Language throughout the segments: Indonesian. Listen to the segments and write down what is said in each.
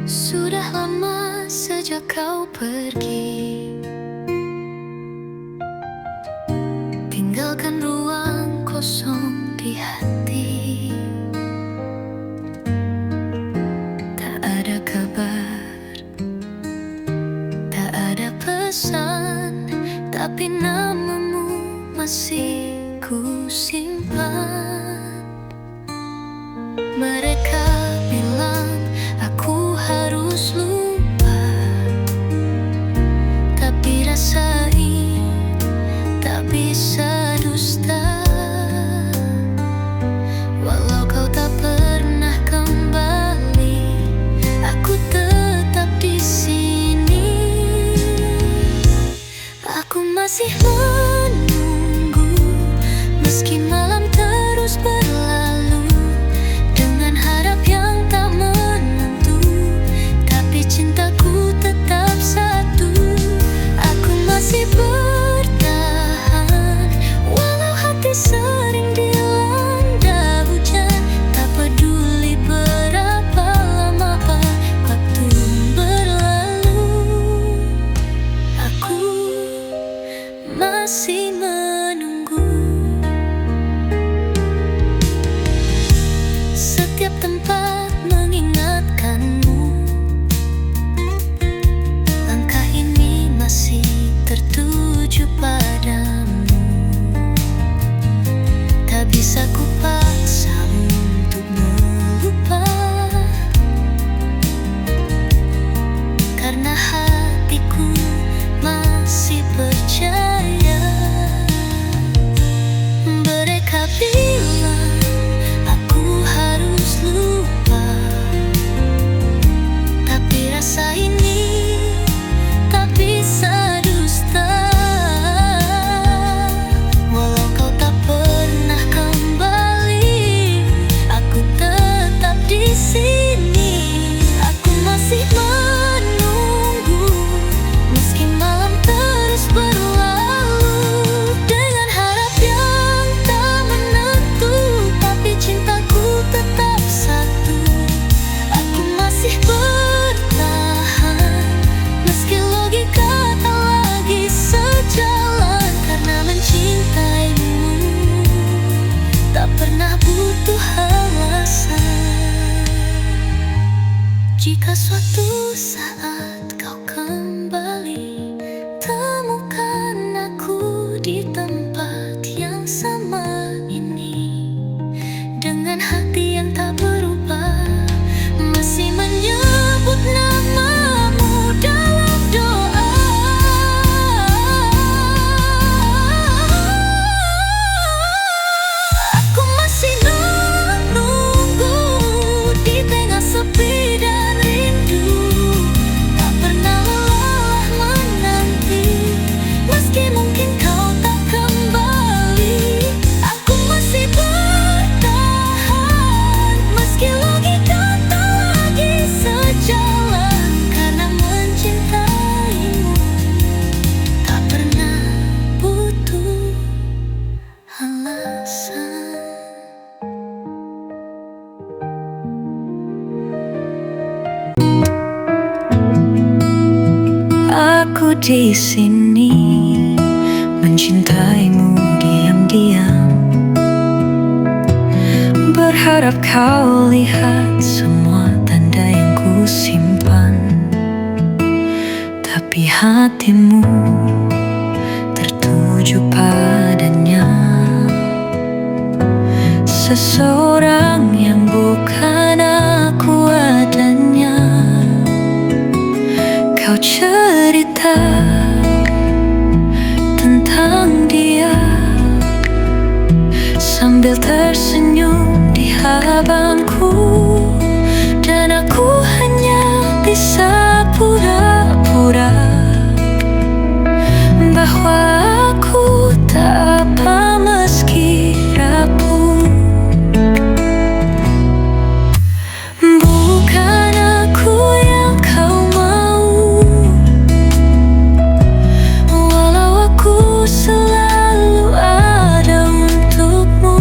Sudah lama sejak kau pergi, tinggalkan ruang kosong di hati. Tak ada kabar, tak ada pesan, tapi namamu masih ku simpan. Mereka bilang aku harus lupa, tapi rasa ini tak bisa dusta. Walau kau tak pernah kembali, aku tetap di sini. Aku masih menunggu, meski malam terus berlalu, dengan harap yang tak menentu, tapi cintaku tetap satu. Aku masih bertahan, walau hati sering dilanda hujan. Tak peduli berapa lama waktu berlalu, aku masih menunggu. Setiap tempat mengingatkanmu, langkah ini masih tertuju padamu. Tak bisa ku paksa untuk melupa, karena hatiku masih percaya. Mereka bilang aku harus lupa, tapi rasa ini tak bisa dusta. Walau kau tak pernah kembali, aku tetap di sini. Aku masih menunggu, meski malam terus berlalu, dengan harap yang tak menentu, tapi cintaku tetap satu. Aku masih bertahan, meski logika tak lagi sejalan, karena mencintaimu tak pernah butuh alasan. Jika suatu saat kau kembali, temukan aku di tempat yang sama ini, dengan hati yang tak berubah, masih menyebut namamu dalam doa. Aku masih menunggu di tengah sepi dan rindu, tak pernah lelah menanti, meski mungkin kau tak kembali. Aku masih bertahan, meski logika tak lagi sejalan, karena mencintaimu tak pernah butuh alasan. Aku di sini mencintaimu diam-diam, berharap kau lihat semua tanda yang ku simpan, tapi hatimu tertuju padanya. Seseorang yang bukan aku adanya. Kau cerita tentang dia sambil tersenyum di hadapanku, dan aku hanya bisa pura-pura bahwa aku tak apa meski rapuh. Bukan aku yang kau mau, walau aku selalu ada untukmu.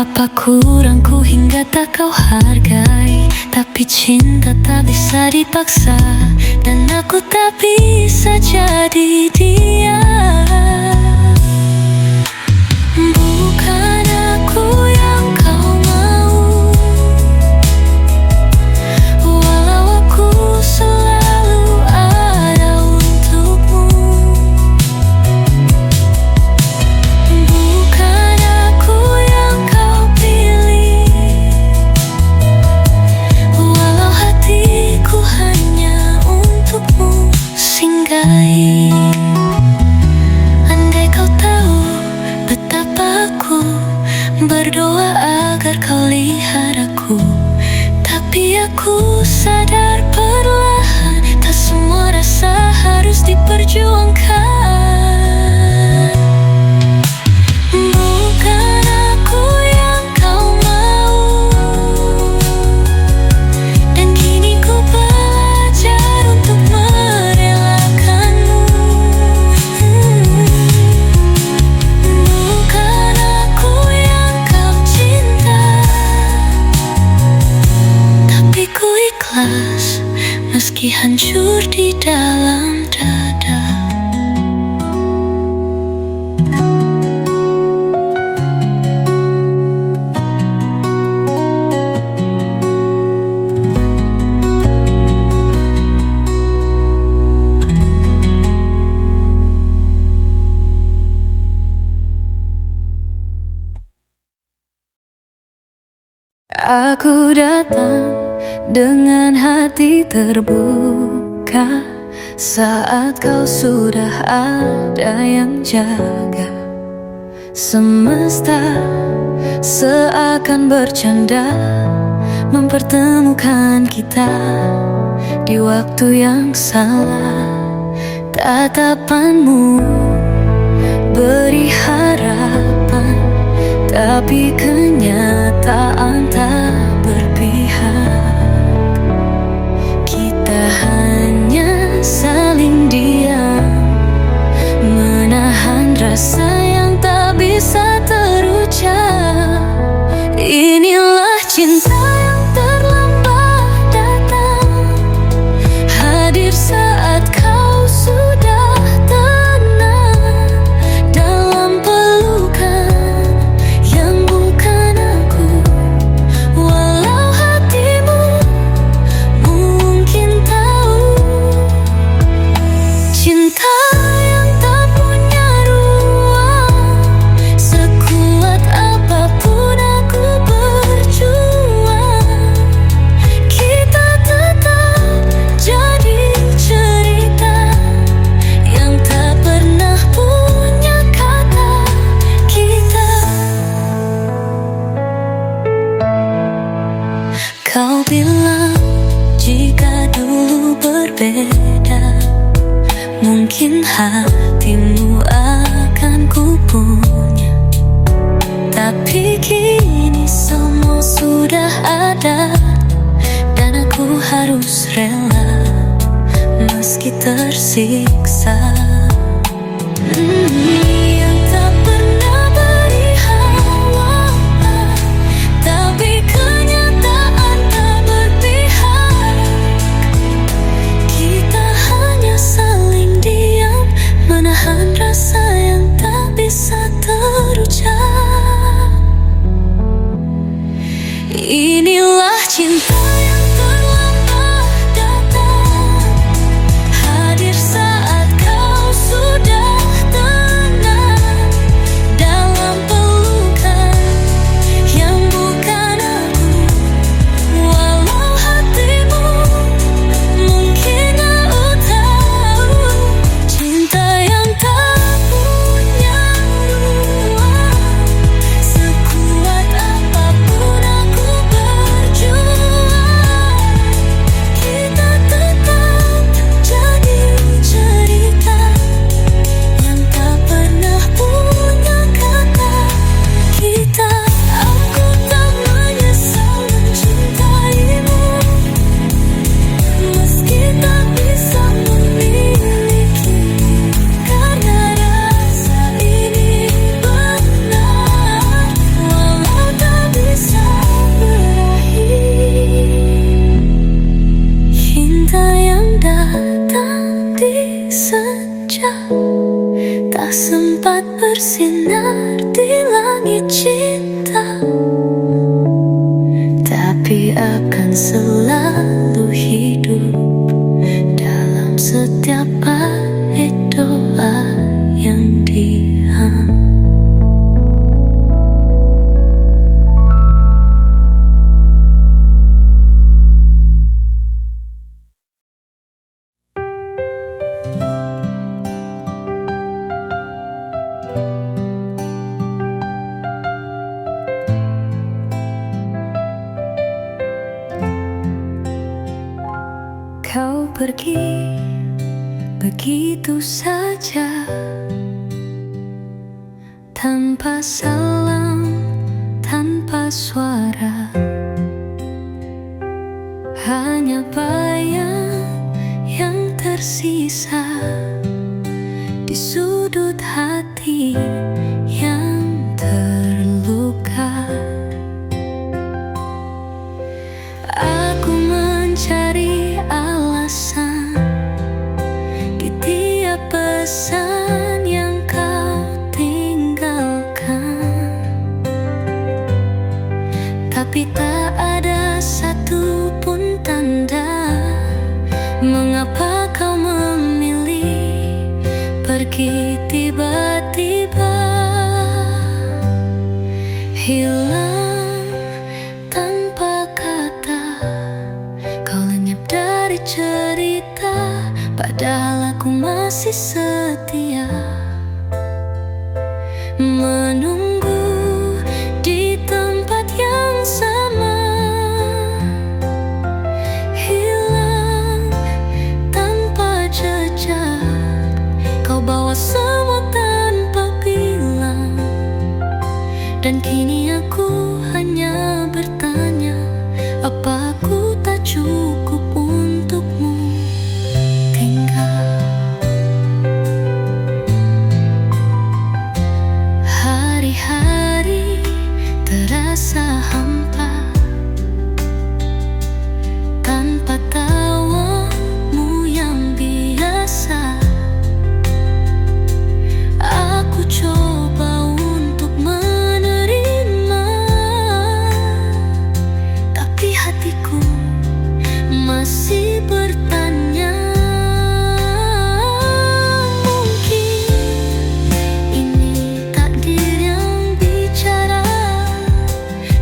Apa kurangku hingga tak kau hargai? Tapi cinta tak bisa dipaksa, dan aku tak bisa jadi dia. Bukan aku yang kau mau, walau aku selalu ada untukmu. Bukan aku yang kau pilih, walau hatiku hanya untukmu singgahi. Andai kau tahu betapa aku berdoa agar kau lihat aku, tapi aku sadar perlahan tak semua rasa harus diperjuangkan. Bukan aku yang kau mau, dan kini ku belajar untuk merelakanmu. Bukan aku yang kau cinta, tapi ku ikhlas meski hancur di dalam dada. Aku datang dengan hati terbuka saat kau sudah ada yang jaga. Semesta seakan bercanda mempertemukan kita di waktu yang salah. Tatapanmu beri harapan, tapi kenyataan tak berpihak. Kita hanya saling diam, menahan rasa yang tak bisa terucap. Inilah cinta yang terlambat datang, hadir saat kau sudah tenang dalam pelukan yang bukan aku. Walau hatimu mungkin tahu, cinta yang tak punya ruang, sekuat apapun aku berjuang. Kita tetap jadi cerita yang tak pernah punya kata kita. Kau bilang jika dulu berbeda, mungkin hatimu akan ku punya. Tapi kini semua sudah ada, dan aku harus rela meski tersiksa. Yang tak pernah beri harapan, tapi kenyataan tak berpihak. Kita hanya saling diam, menahan rasa yang tak bisa terucap. Inilah cinta yang terlambat datang, hadir saat kau sudah tenang saja, tak sempat bersinar di langit cinta, tapi akan selalu hidup dalam setiap bait doa yang diam. Kau pergi begitu saja, tanpa salam, tanpa suara, hanya bayang yang tersisa di sudut hati yang terluka. Aku mencari alasan di tiap pesan yang kau tinggalkan, tapi tak ada satupun tanda mengapa kau memilih pergi tiba-tiba, hilang tanpa kata. Kau lenyap dari cerita, padahal aku masih setia menunggu di tempat yang sama. Hilang tanpa jejak, kau bawa semua tanpa bilang, dan kini aku hanya bertanya, apa aku tak cukup untukmu tinggal? Hari-hari terasa hampa tanpa tawamu yang biasa. Aku coba untuk menerima, tapi hatiku masih bertanya. Mungkin ini takdir yang bicara,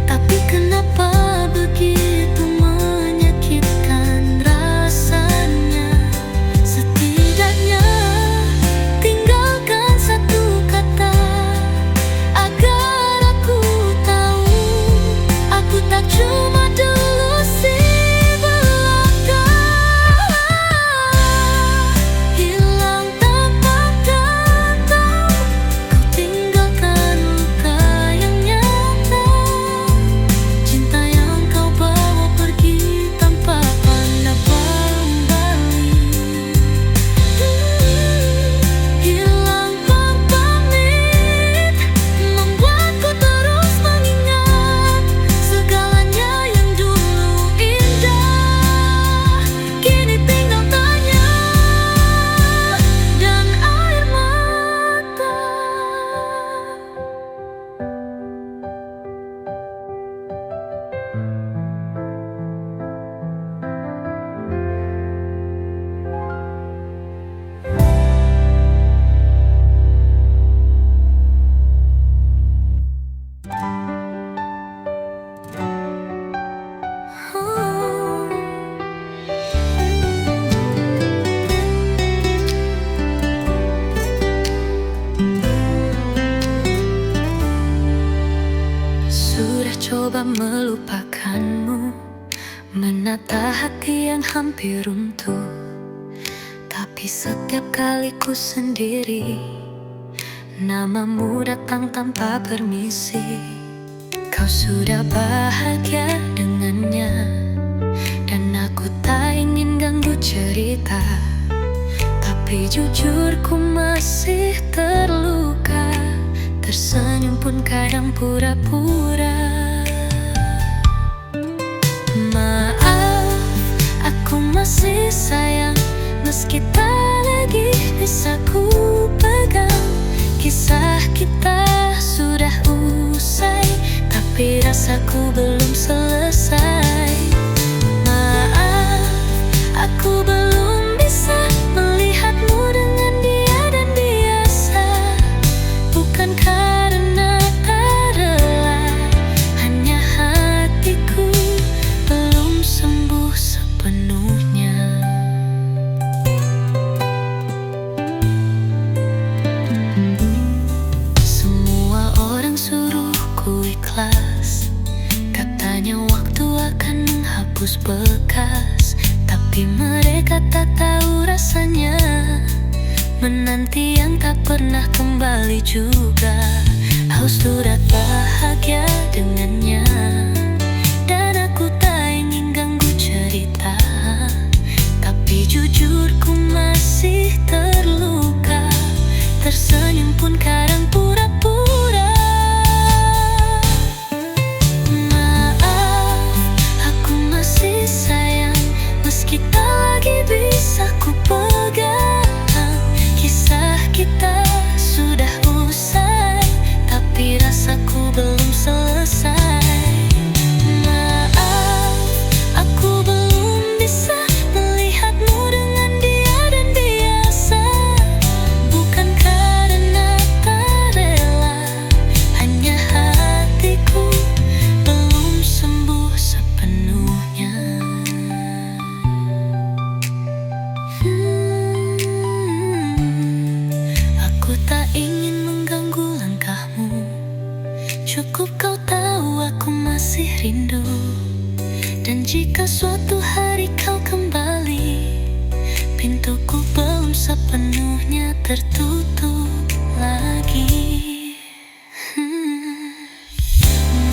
tapi kenapa begitu menyakitkan rasanya? Setidaknya tinggalkan satu kata agar aku tahu aku tak cuma delusi belaka. Hilang tanpa kata, kau tinggalkan luka yang nyata, cinta yang kau bawa pergi tanpa pandang kembali. Hilang tanpa pamit, membuatku terus mengingat segalanya yang dulu indah, kini tinggal tanya dan air mata. Sudah coba melupakanmu, menata hati yang hampir runtuh, tapi setiap kali ku sendiri, namamu datang tanpa permisi. Kau sudah bahagia dengannya, dan aku tak ingin ganggu cerita, tapi jujur ku masih terluka. Tersenyum pun kadang pura-pura. Maaf, aku masih sayang, meski tak lagi bisa ku rasaku belum selesai. Maaf, aku belum bisa melihatmu dengan dia dan biasa. Bukan karena tak rela, hanya hatiku belum sembuh sepenuhnya. Semua orang suruh ku ikhlas, katanya waktu akan menghapus bekas. Tapi mereka tak tahu rasanya menanti yang tak pernah kembali juga. Haus surat bahagia dengannya, dan aku tak ingin ganggu cerita. Tapi jujur ku masih terluka, tersenyum pun kadang pura-pura. Maaf, aku masih sayang, meski tak lagi bisa ku pegang. Kisah kita sudah usai, tapi rasaku belum selesai. Maaf, aku belum bisa melihatmu dengan dia dan biasa. Bukan karena tak rela, hanya hatiku belum sembuh sepenuhnya. Aku tak ingin mengganggu langkahmu, cukup kau tahu aku masih rindu. Dan jika suatu hari kau kembali, pintuku belum sepenuhnya tertutup lagi.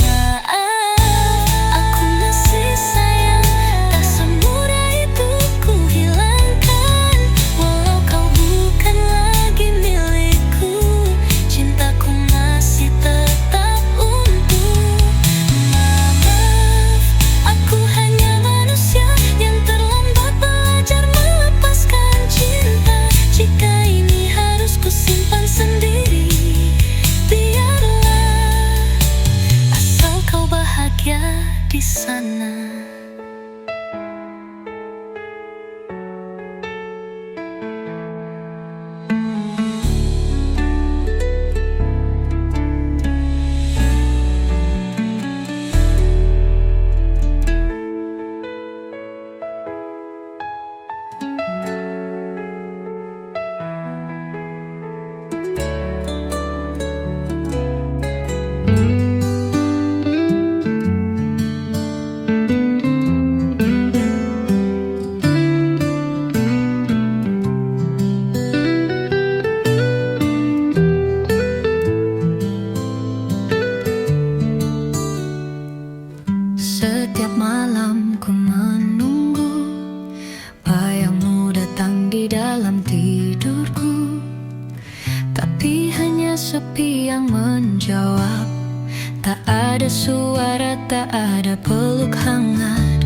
Maaf, aku masih sayang, tak semudah itu ku hilangkan. Walau kau bukan lagi milikku, cintaku masih tetap untukmu. Maaf, aku hanya manusia yang terlambat belajar melepaskan cinta. Jika ini harus ku simpan sendiri, biarlah, asal kau bahagia di sana. Setiap malam ku menunggu bayangmu datang di dalam tidurku, tapi hanya sepi yang menjawab. Tak ada suara, tak ada peluk hangat.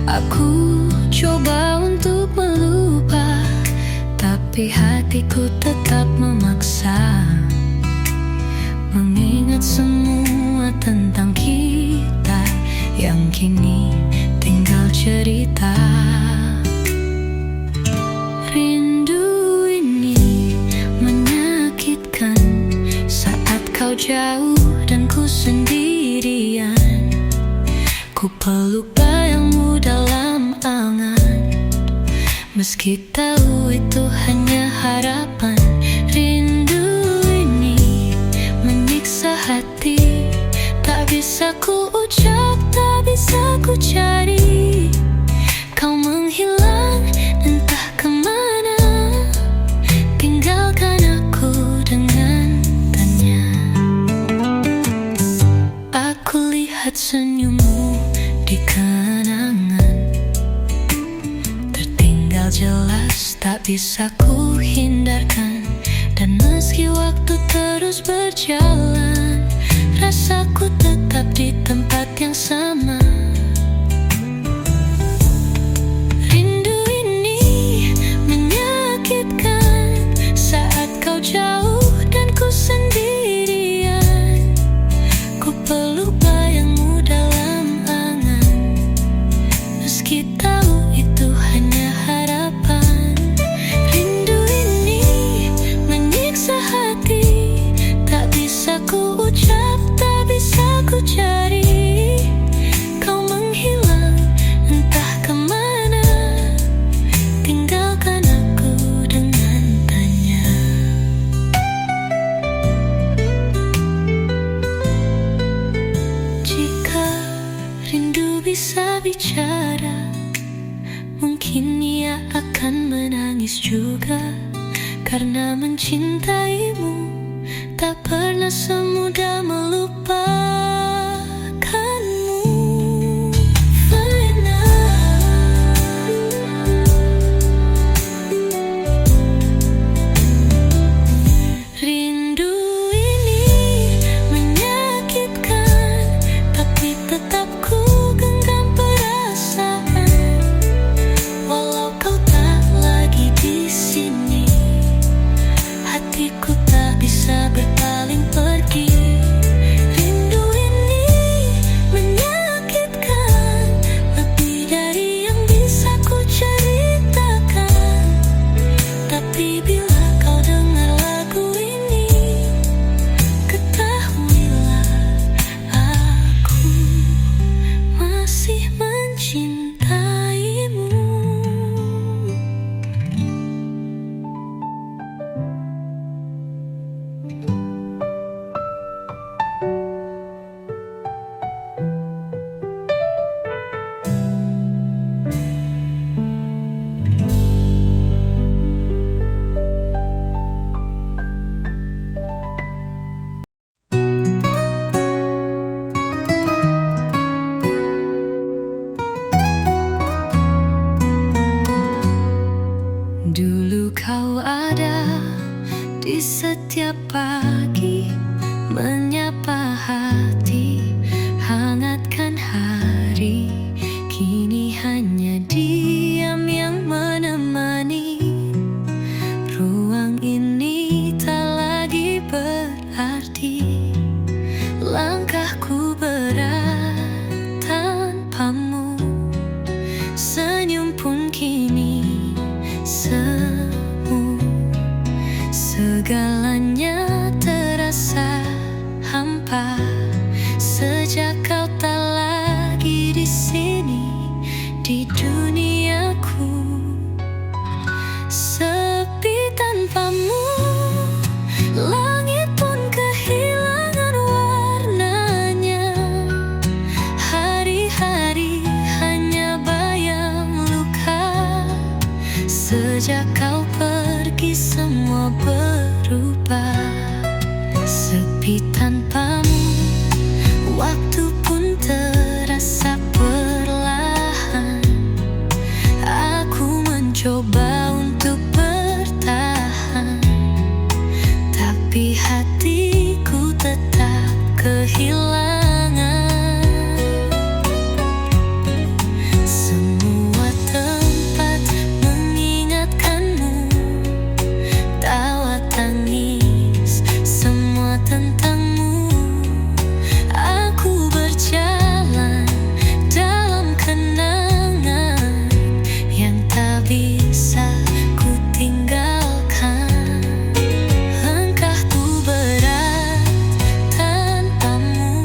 Aku coba untuk melupa, tapi hatiku tetap memaksa mengingat semua tentang kita yang kini tinggal cerita. Rindu ini menyakitkan saat kau jauh dan ku sendirian. Ku peluk bayangmu dalam angan, meski tahu itu hanya harapan. Rindu ini menyiksa hati, tak bisa ku ucap, tak bisa ku cari. Kau menghilang entah kemana, tinggalkan aku dengan tanya. Aku lihat senyummu di kenangan, tertinggal jelas, tak bisa ku hindarkan. Dan meski waktu terus berjalan, rasaku tetap di tempat yang sama. Rindu ini menyakitkan saat kau jauh dan ku sendirian. Ku peluk bayangmu dalam pernah mencintaimu, tak pernah semudah melupakanmu. Fina, rindu ini menyakitkan, tapi tetap ku genggam perasaan. Walau kau tak lagi di sini, hatiku tak bisa berpaling pergi. Rindu ini menyakitkan, lebih dari yang bisa ku ceritakan. Tapi bila kau dengar lagu ini, ketahuilah aku masih mencintaimu. Dulu kau ada di setiap pagi, menyapa hati, hangatkan hari. Kini hanya diam yang menemani. Ruang ini tak lagi berarti. Langkahku berat tanpamu, senyum pun kini semu. Segalanya terasa hampa sejak kau tak lagi di sini, di duniaku. Sepi tanpamu, langit pun kehilangan warnanya. Hari-hari hanya bayang luka. Sejak kau pergi semua berubah. Sepi tanpamu, waktu pun terasa perlahan. Aku mencoba untuk bertahan, tapi hatiku tetap kehilangan. Semua tempat mengingatkanmu, tawa tangis semua tentangmu. Aku berjalan dalam kenangan yang tak bisa ku tinggalkan. Langkahku berat tanpamu,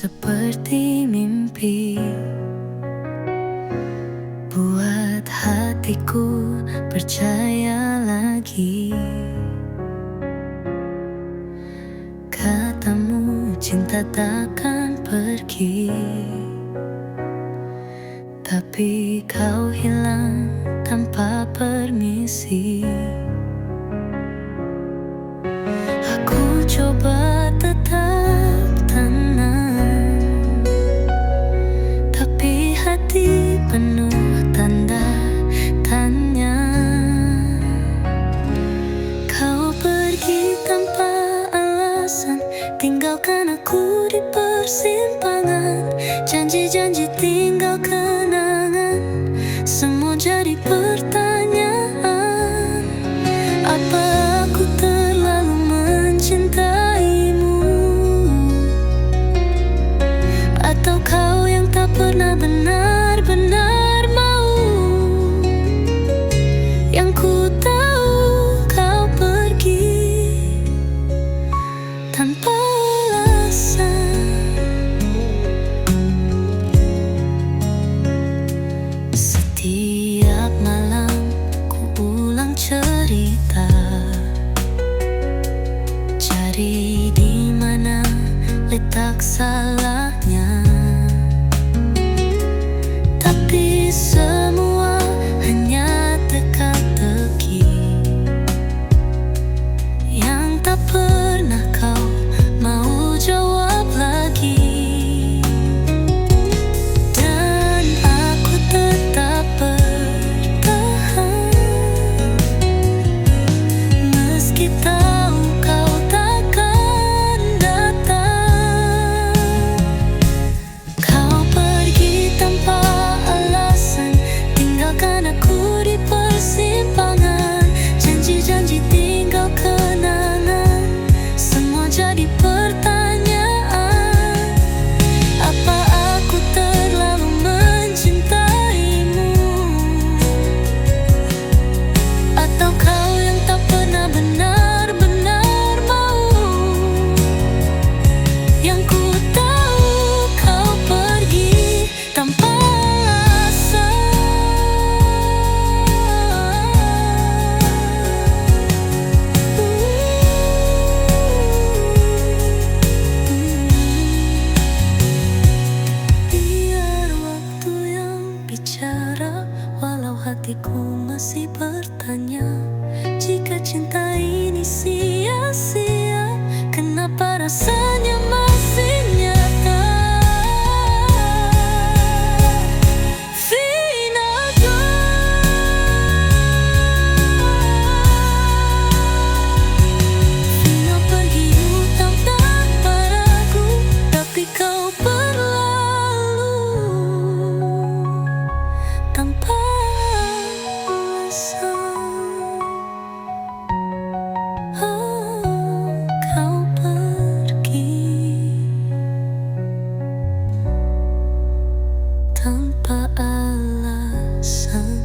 seperti mimpi. Buat hatiku percaya lagi. Katamu cinta takkan pergi, tapi kau hilang tanpa permisi. Aku coba tetap tenang, tapi hati penuh tanda tanya. Kau pergi tanpa alasan, tinggalkan aku di persimpangan. Janji-janji tinggal kenangan, semua jadi pertanyaan. Apa aku terlalu mencintaimu, atau kau yang tak pernah benar-benar mau? Yang ku tahu kau pergi tanpa alasan. Setiap malam ku ulang cerita, cari di mana letak salahnya. Tapi semua hanya teka-teki yang tak pernah kau mau jawab lagi. Dan aku tetap bertahan, meski tahu kau takkan datang. Kau pergi tanpa alasan, tinggalkan aku di persimpangan. Janji-janji tinggal kenangan, semua jadi pertanyaan. Apa aku terlalu mencintaimu, atau kau yang tak pernah benar-benar mau? Yang ku tahu kau pergi tanpa alasan. Biar waktu yang bicara, walau hatiku masih bertanya. Jika cinta ini sia-sia, kenapa rasanya masih nyata? Vinaga, Vina pergi tanpa ragu, tapi kau berlalu tanpa alasan. Kau pergi tanpa alasan.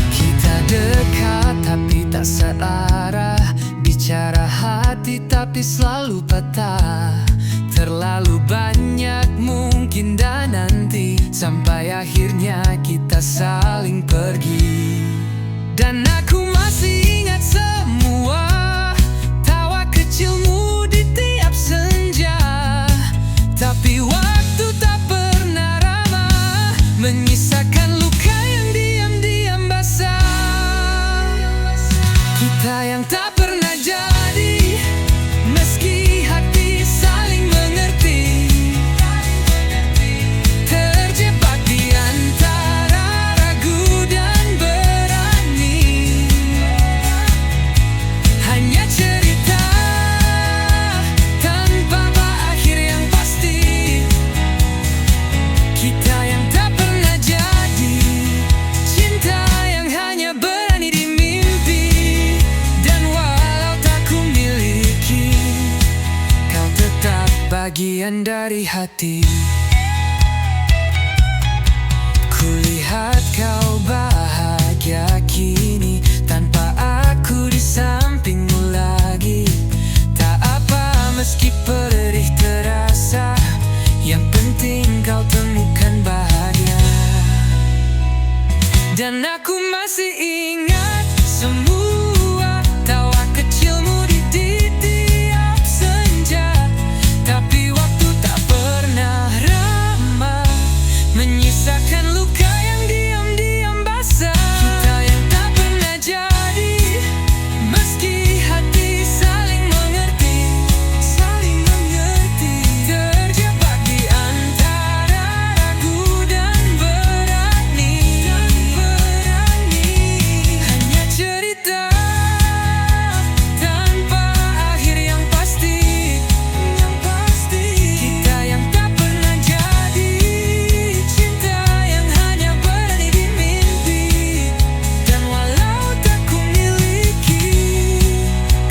Kita dekat tapi tak searah, bicara hati tapi selalu patah. Terlalu banyak mungkin dan nanti, sampai akhirnya kita saling pergi. Dan aku masih ingat semua tawa kecilmu di tiap senja. Tapi waktu tak pernah ramah, menyisakan luka yang diam-diam basah. Kita yang tak pernah jadi, meski hati saling mengerti. Terjebak di antara ragu dan berani, hanya cerita tanpa akhir yang pasti. Kita yang tak pernah jadi, cinta yang hanya berani di mimpi. Dan walau tak ku miliki, kau tetap bagian dari hati. Kulihat kau bahagia kini tanpa aku di sampingmu lagi. Tak apa meski perih terasa, yang penting kau temukan bahagia. Dan aku masih ingat semua tawa kecilmu di tiap senja. Tapi waktu tak pernah ramah, menyisakan luka yang diam-diam basah. Kita yang tak pernah jadi, meski hati saling mengerti. Terjebak di antara ragu dan berani. Hanya cerita tanpa akhir yang pasti. Kita yang tak pernah jadi, cinta yang hanya berani di mimpi. Dan walau tak ku miliki,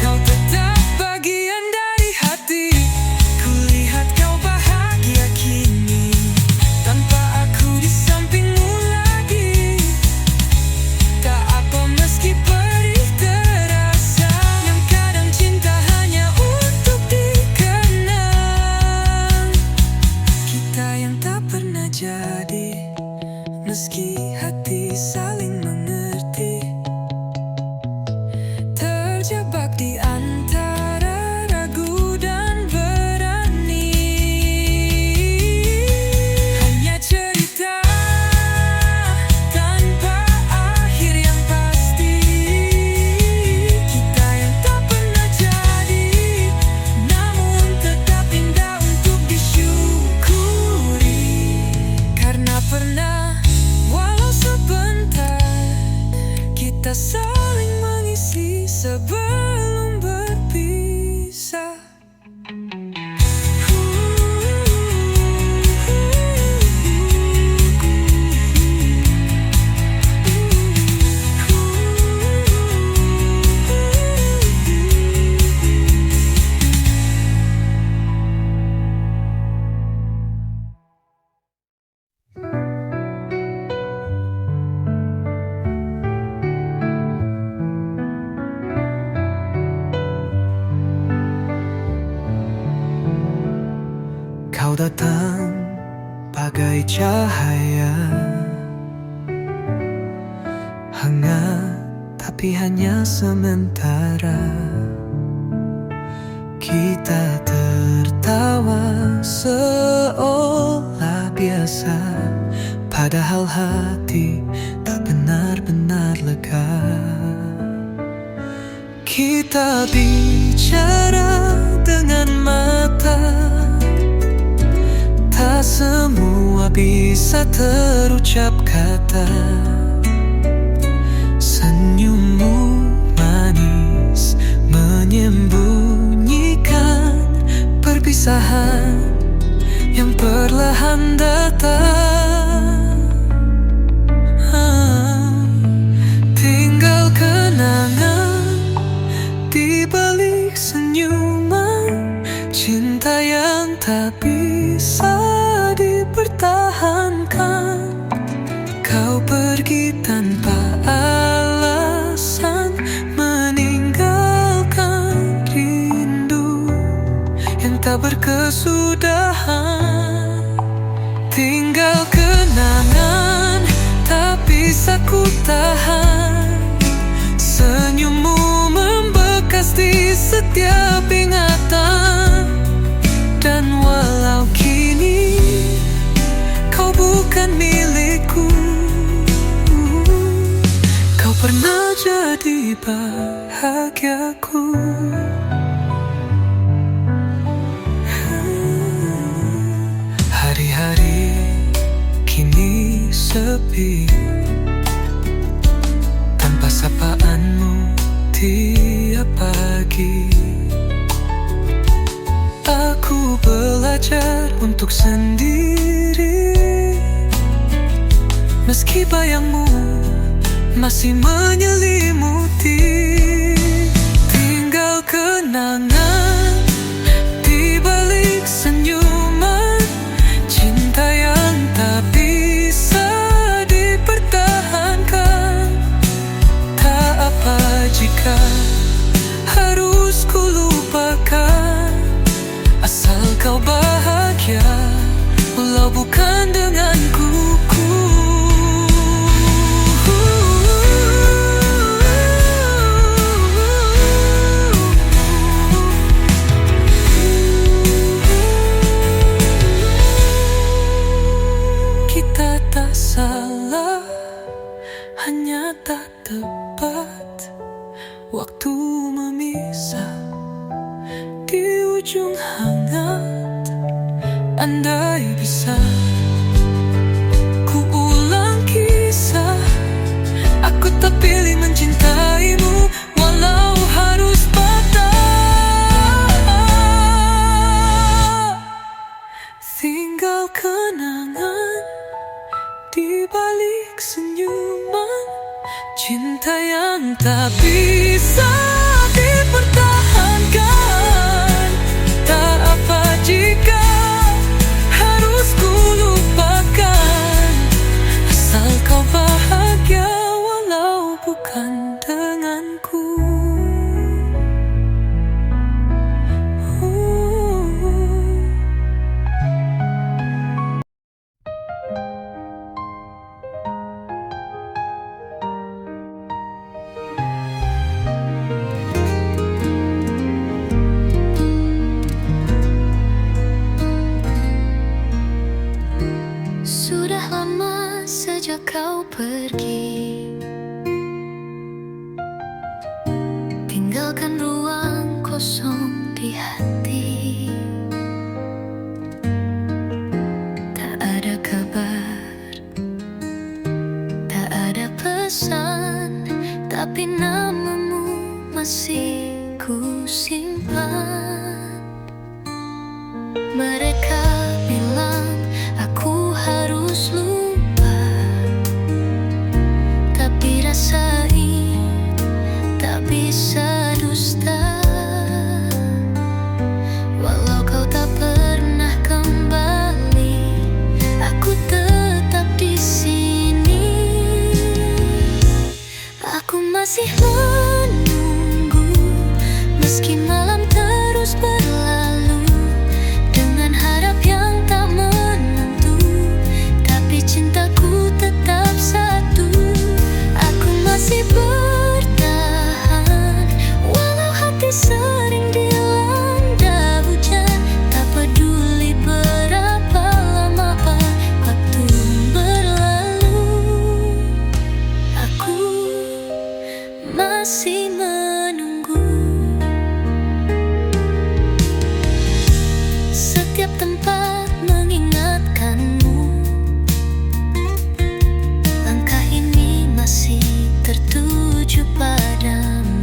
kau tetap bagian dari hati. Kulihat kau bahagia kini tanpa aku di sampingmu lagi. Tak apa meski perih terasa, yang kadang cinta hanya untuk dikenang. Kita yang tak pernah jadi, meski hati saling mengerti. Terjebak di antara ragu dan berani. Hanya cerita tanpa akhir yang pasti. Kita yang tak pernah jadi, namun tetap indah untuk disyukuri. Karena pernah, walau sebentar, kita saling mengisi sebelum berpisah. Kau datang bagai cahaya, hangat tapi hanya sementara. Kita tertawa seolah biasa, padahal hati tak benar-benar lega. Kita bicara dengan mata, tak semua bisa terucap kata. Senyummu manis menyembunyikan perpisahan yang perlahan datang. Tinggal kenangan di balik senyuman, cinta yang tak bisa dipertahankan. Kau pergi tanpa alasan, meninggalkan rindu yang tak berkesudahan. Tinggal kenangan tak bisa ku tahan, senyummu membekas di setiap ingatan. Dan walau kini kau bukan milikku, kau pernah jadi bahagiaku. Hari-hari kini sepi, tanpa sapaanmu tiap pagi. Aku belajar untuk sendiri, meski bayangmu masih menyelimuti. Tinggal kenangan di balik senyuman, cinta yang tak bisa kau bahagia walau bukan denganku. Kita tak salah, hanya tak tepat waktu memisah di ujung hangat. Andai bisa ku ulang kisah, aku tak pilih mencintaimu walau harus patah. Tinggal kenangan di balik senyuman, cinta yang tak bisa dipertahankan. Tak apa jika harus ku lupakan, asal kau bahagia walau bukan denganku. Sudah lama sejak kau pergi, tinggalkan ruang kosong di hati. Tak ada kabar, tak ada pesan, tapi namamu masih ku simpan. Mereka bilang aku harus lupa, tapi rasa ini tak bisa dusta. Walau kau tak pernah kembali, aku tetap di sini. Aku masih menunggu meski malam terus berlalu, dengan harap yang tak menentu, tapi cintaku tetap satu. Aku masih bertahan walau hati sering dilanda hujan. Tak peduli berapa lama waktu berlalu, aku masih menunggu. Setiap tempat mengingatkanmu, langkah ini masih tertuju padamu.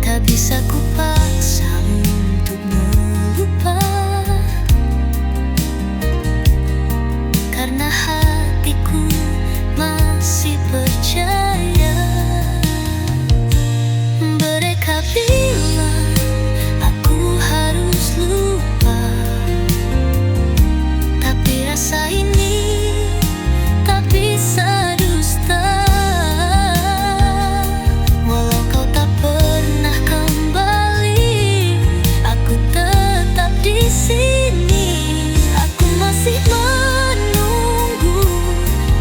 Tak bisa ku paksa untuk melupa, karena hatiku masih percaya. Mereka bilang aku harus lupa, tapi rasa ini tak bisa dusta. Walau kau tak pernah kembali, aku tetap di sini. Aku masih menunggu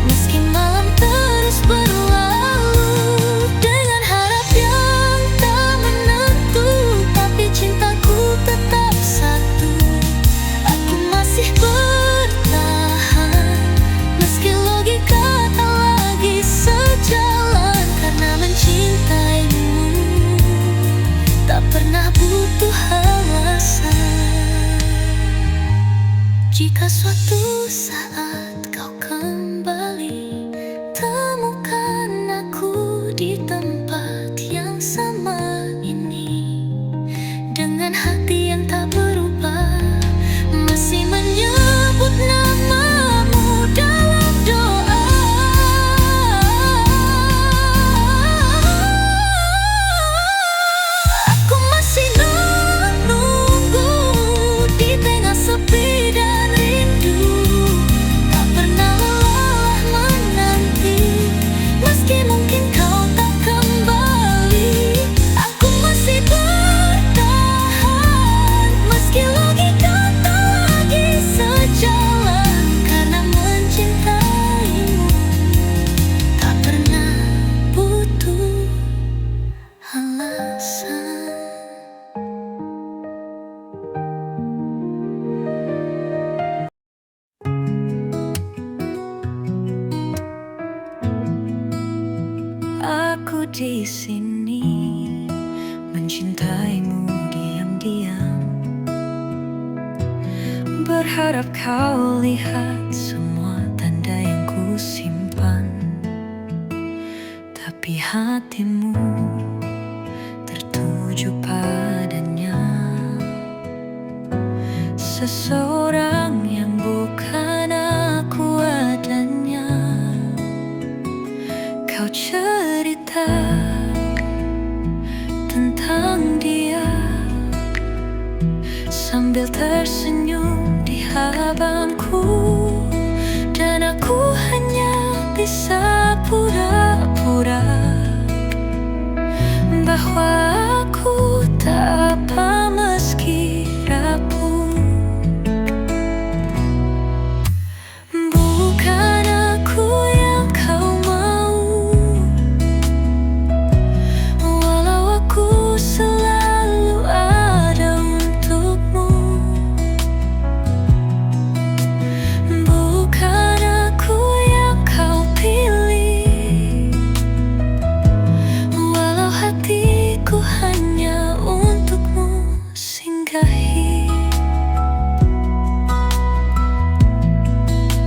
meski malam terus berlalu, dengan harap yang tak menentu, tapi cintaku tetap satu. Aku masih bertahan meski logika tak lagi sejalan, karena mencintaimu tak pernah butuh alasan. Jika suatu saat kau kembali, temukan aku di tempat yang sama ini, dengan hati yang tak berubah, masih menyebut namamu dalam doa. Aku masih menunggu di tengah sepi dan rindu. di sini mencintaimu diam-diam, berharap kau lihat semua tanda yang ku simpan. Tapi hatimu tertuju padanya, seseorang yang bukan aku adanya. Kau cerita tentang dia sambil tersenyum di hadapanku, dan aku hanya bisa pura-pura bahwa aku tak apa meski rapuh. Bukan aku yang kau mau, walau aku selalu ada untukmu. Bukan aku yang kau pilih, walau hatiku hanya untukmu singgahi.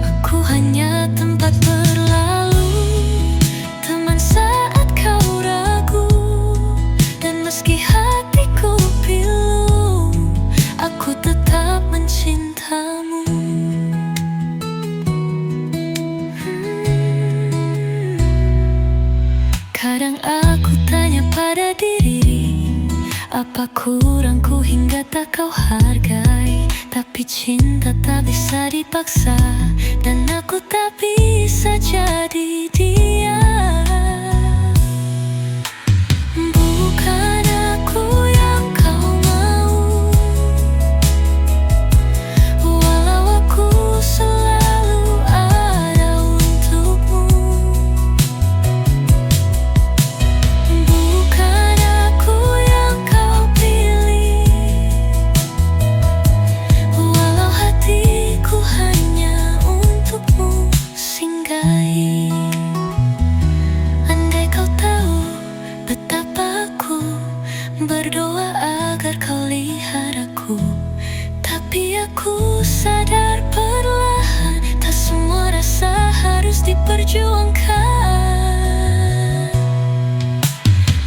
Aku hanya tempat berlalu, teman saat kau ragu. Dan meski hatiku pilu, aku tetap mencintamu. Kadang aku tanya pada diri, apa kurangku hingga tak kau hargai? Tapi cinta tak bisa dipaksa, dan aku tak bisa jadi dia. Bukan aku yang kau mau, walau aku selalu ada untukmu. Bukan aku yang kau pilih, walau hatiku hanya untukmu singgahi. Andai kau tahu betapa aku berdoa agar kau lihat aku, tapi aku sadar perlahan tak semua rasa harus diperjuangkan.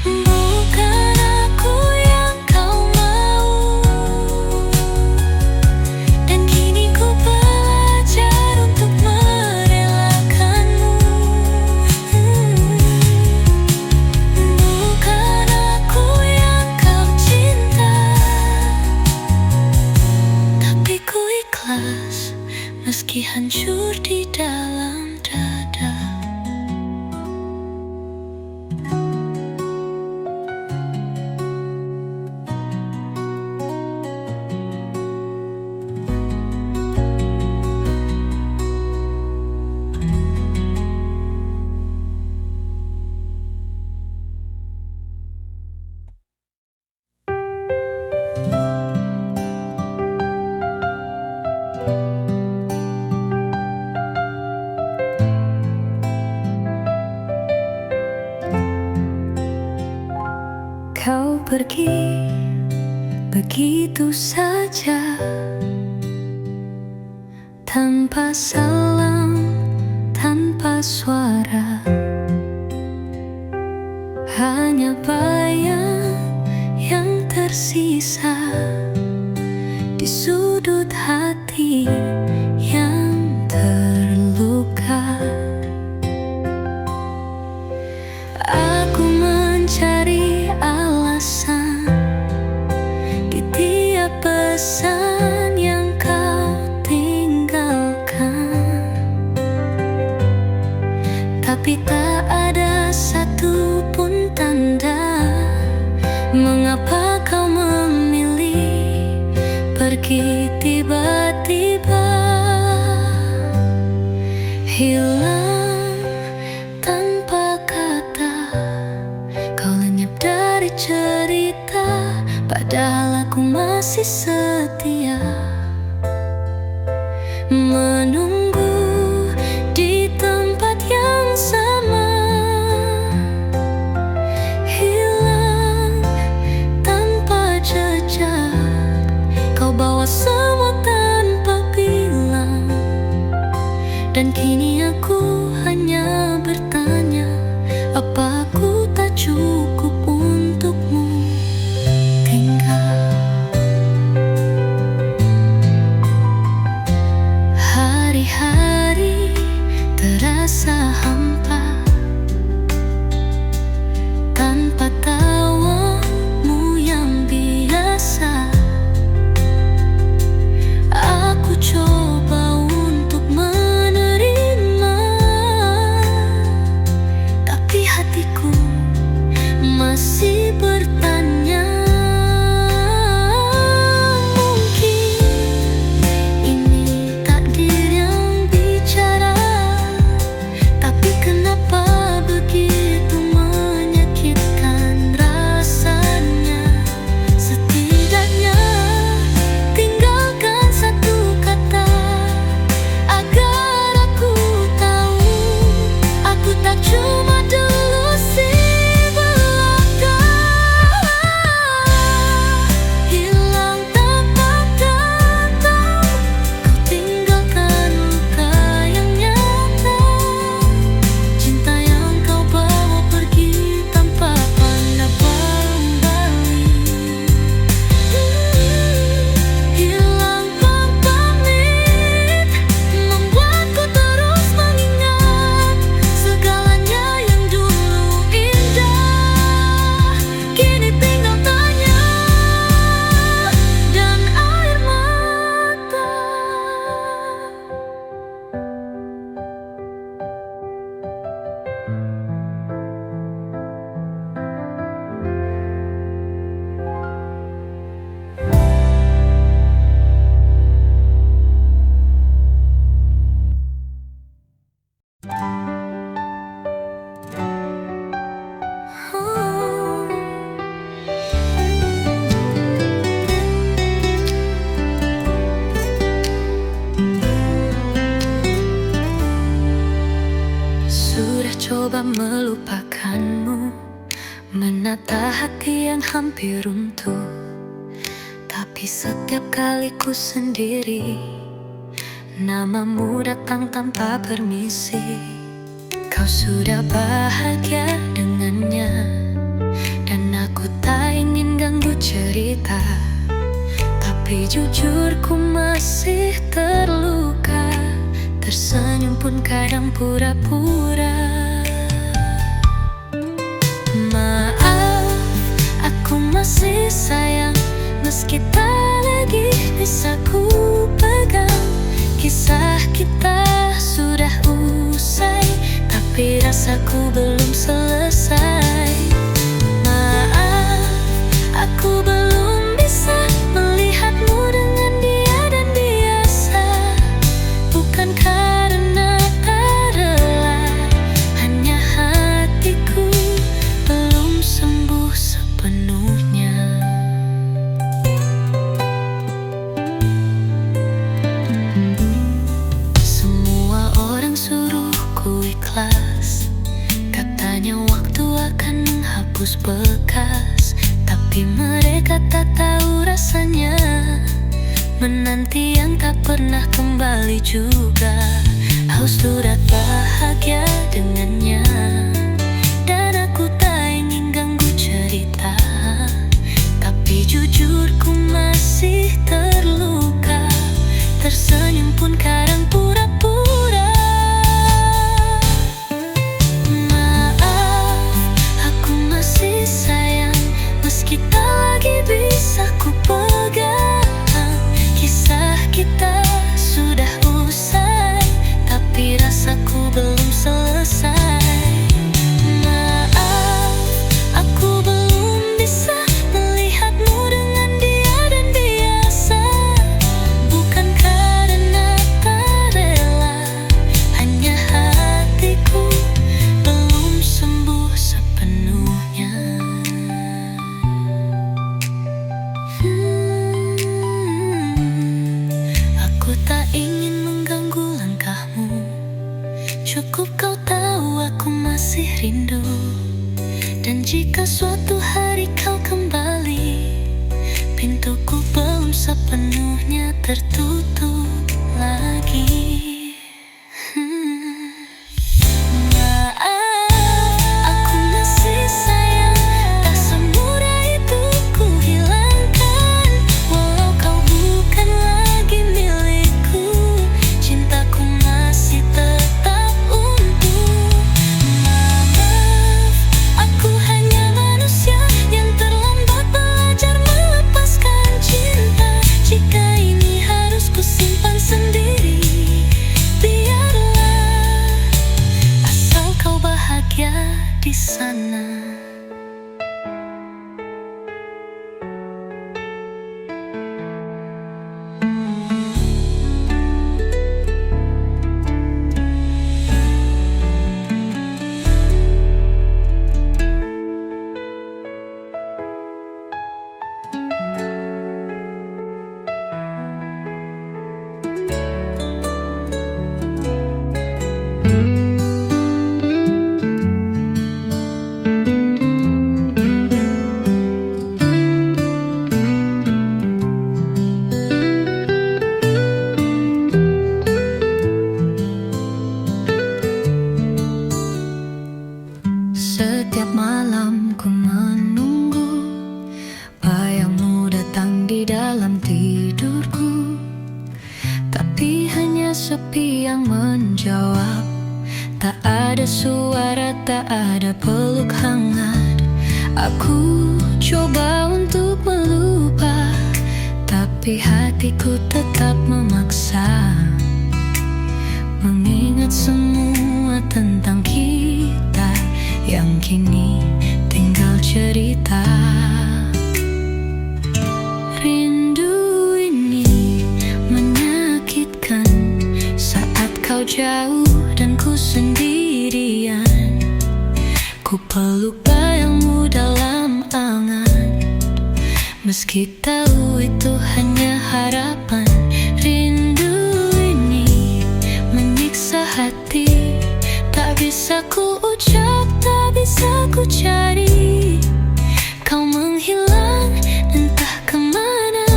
Bukan aku yang kau mau, dan kini ku belajar untuk merelakanmu. Bukan aku yang kau cinta, tapi ku ikhlas meski hancur di dalam dada. Kau pergi begitu saja, tanpa salam, tanpa suara, hanya bayang yang tersisa di sudut hati yang terluka. Aku mencari alasan di tiap pesan yang kau tinggalkan, tapi tak ada satupun tanda mengapa kau memilih pergi tiba-tiba, hilang tanpa kata. Kau lenyap dari cerita, padahal aku masih setia menunggu di tempat yang sama. cukup untukmu tinggal. Hari-hari terasa hampa tanpa tawamu yang biasa. Aku coba untuk menerima, tapi hatiku masih bertanya. Mungkin ini takdir yang bicara, tapi kenapa begitu menyakitkan rasanya. Setidaknya tinggalkan satu kata agar aku tahu aku tak cuma dulu si belaka. Hilang tanpa kata, kau tinggalkan luka yang nyata. Cinta yang kau bawa pergi tanpa pandang kembali. Hilang pamit membuatku terus mengingat segalanya yang dulu indah. Kini tinggal tanya dan air mata. Sudah coba melupakanmu, menata hati yang hampir runtuh, tapi setiap kali ku sendiri, namamu datang tanpa permisi. Kau sudah bahagia dengannya, dan aku tak ingin ganggu cerita, tapi jujur ku masih terluka. Tersenyum pun kadang pura-pura. Maaf, aku masih sayang, meski tak lagi bisa ku pegang. Kisah kita sudah usai, tapi rasaku belum selesai. Maaf, aku belum bisa melihatmu dengan dia dan biasa. Bukan karena tak rela, hanya hatiku belum sembuh sepenuhnya. Semua orang suruh ku ikhlas, katanya waktu akan menghapus bekas, tapi mereka tak tahu rasanya menanti yang tak pernah kembali juga. Aku sudah bahagia dengannya, dan aku tak ingin ganggu cerita, tapi jujur ku masih terluka. Tersenyum pun kadang pura-pura. Maaf, aku masih sayang, meski tak lagi bisa ku pegang. Kisah kita sudah usai, tapi rasaku belum selesai. Maaf, aku belum bisa melihatmu dengan dia dan biasa. Bukan karena tak rela, hanya hatiku belum sembuh sepenuhnya. Aku tak ingin mengganggu langkahmu, cukup kau tahu aku masih rindu. Dan jika suatu hari kau kembali, pintuku belum sepenuhnya tertutup lagi. Maaf, aku masih sayang. sepi yang menjawab. Tak ada suara, tak ada peluk hangat. Aku coba untuk melupa, tapi hatiku tetap memaksa. Mengingat semua tentang kita yang kini tinggal cerita. Rindu ini menyakitkan saat kau jauh dan ku sendirian. Ku peluk bayangmu dalam angan, meski tahu itu hanya harapan. Rindu ini menyiksa hati, tak bisa ku ucap, tak bisa ku cari. Kau menghilang entah kemana,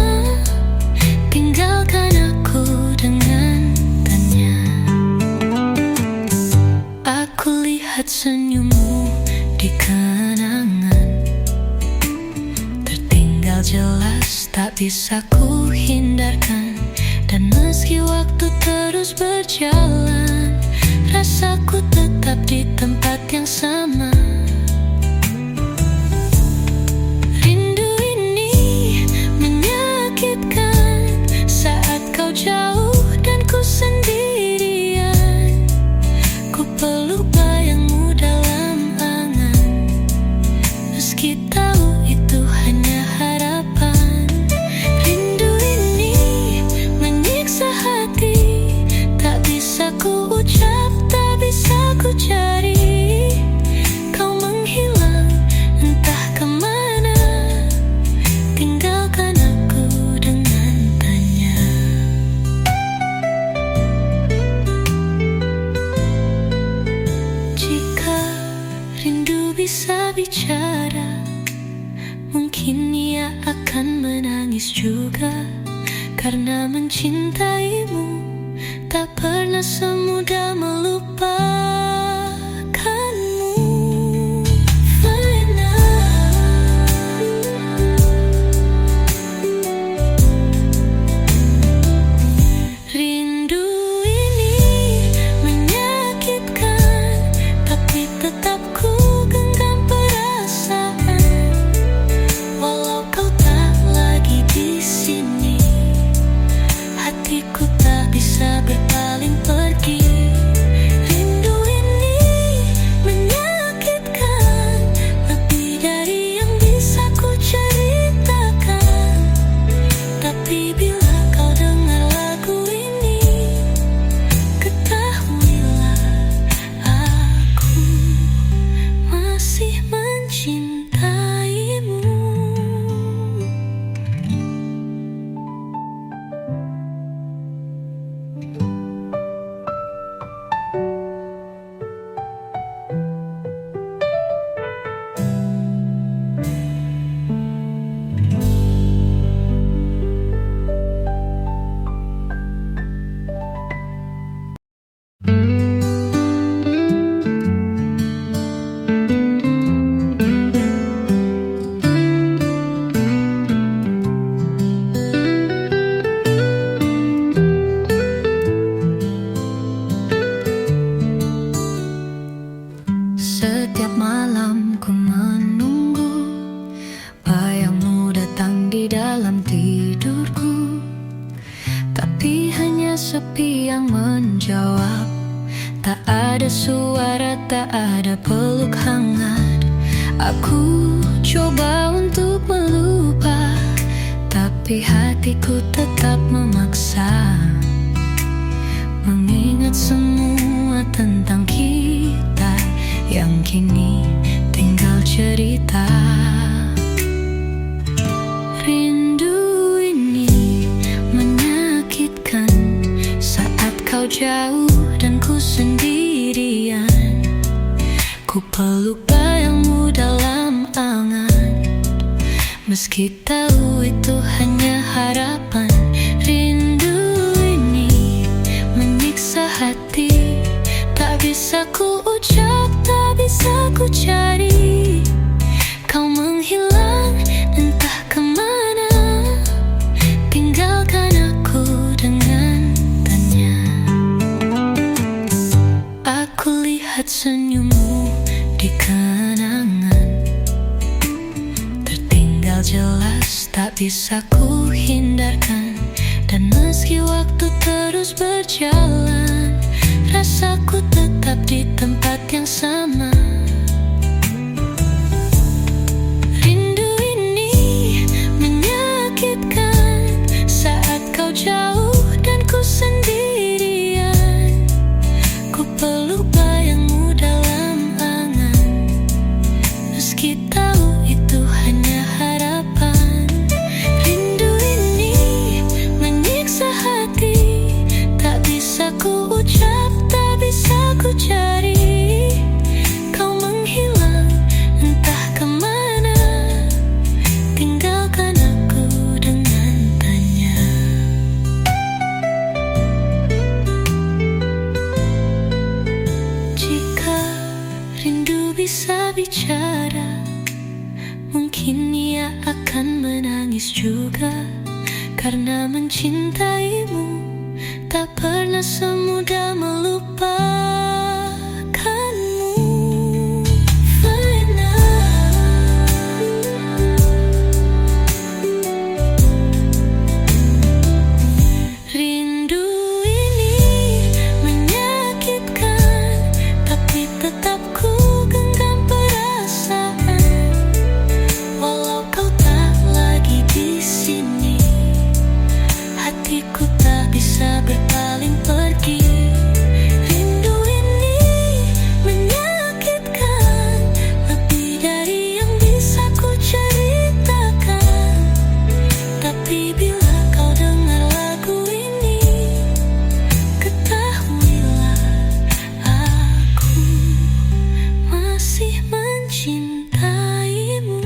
tinggalkan aku dengan tanya. Aku lihat senyummu di kenangan, tertinggal jelas, tak bisa ku hindarkan. Dan meski waktu terus berjalan, rasaku tetap di tempat yang sama. Rindu ini menyakitkan saat kau jauh dan ku sendirian. Ku peluk bayangmu dalam angan, meski tahu itu hanya harapan. Rindu ini menyiksa hati, tak bisa ku ucap, tak bisa ku cari. Kau menghilang entah kemana, tinggalkan aku dengan tanya. Jika rindu bisa bicara, mungkin ia akan menangis juga. Karena mencintaimu tak pernah semudah melupakanmu. Faina. Rindu ini menyakitkan, tapi tetap ku genggam perasaan. Walau kau tak lagi di sini, hatiku tak bisa berpaling pergi. Rindu ini menyakitkan, lebih dari yang bisa ku ceritakan. Tapi bila kau dengar lagu ini, ketahuilah aku masih mencintaimu. Setiap malam ku menunggu bayangmu datang di dalam tidurku, tapi hanya sepi yang menjawab. Tak ada suara, tak ada peluk hangat. Aku coba untuk melupa, tapi hatiku tetap memaksa. Mengingat semua tentang kita yang kini tinggal cerita. Rindu ini menyakitkan saat kau jauh dan ku sendirian. Ku peluk bayangmu dalam angan, meski tahu itu hanya harapan. Rindu ini menyiksa hati, tak bisa ku ucap, tak bisa ku cari. Kau menghilang entah kemana, tinggalkan aku dengan tanya. bisa ku hindarkan. Dan meski waktu terus berjalan, rasaku tetap di tempat yang sama. Rindu ini menyakitkan saat kau jauh dan ku sendirian. Ku peluk bayangmu dalam angan, meski tahu itu hanya harapan. Rindu ini menyiksa hati, tak bisa ku ucap, tak bisa ku cari. Kau menghilang entah kemana, tinggalkan aku dengan tanya. Jika rindu bisa bicara, mungkin ia akan menangis juga. Karena mencintaimu tak pernah semudah melupakanmu. Faina. Rindu ini menyakitkan, tapi tetap ku genggam perasaan. Walau kau tak lagi di sini, hatiku tak bisa berpaling pergi. Rindu ini menyakitkan, lebih dari yang bisa ku ceritakan. Tapi bila kau dengar lagu ini, ketahuilah aku masih mencintaimu.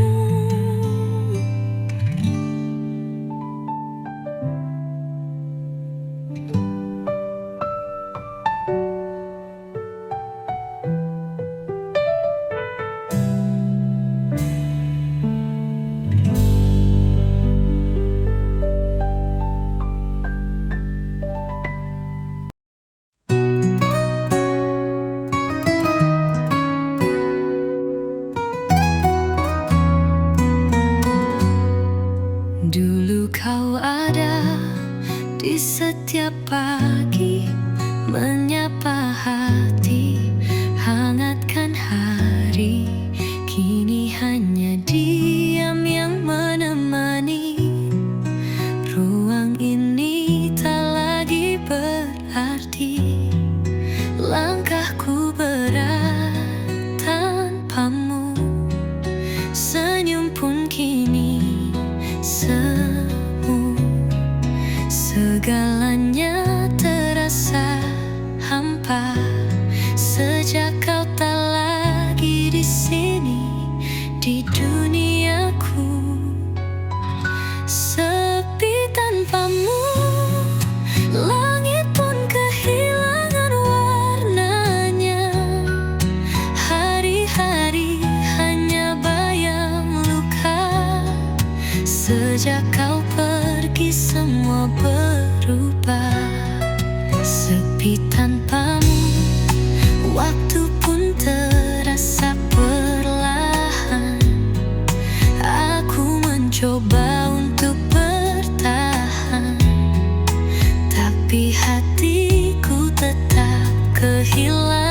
Dulu kau ada di setiap pagi, menyapa hati, hangatkan hari. Kini hanya diam yang menemani. Ruang ini tak lagi berarti. Langkahku berat tanpamu, senyum pun kini semu. Segalanya terasa hampa sejak kau tak lagi di sini, di duniaku. Sepi tanpamu, langit pun kehilangan warnanya. Hari-hari hanya bayang luka. Sejak kau pergi semua berubah. Sepi tanpamu, waktu pun terasa perlahan. Aku mencoba untuk bertahan, tapi hatiku tetap kehilangan.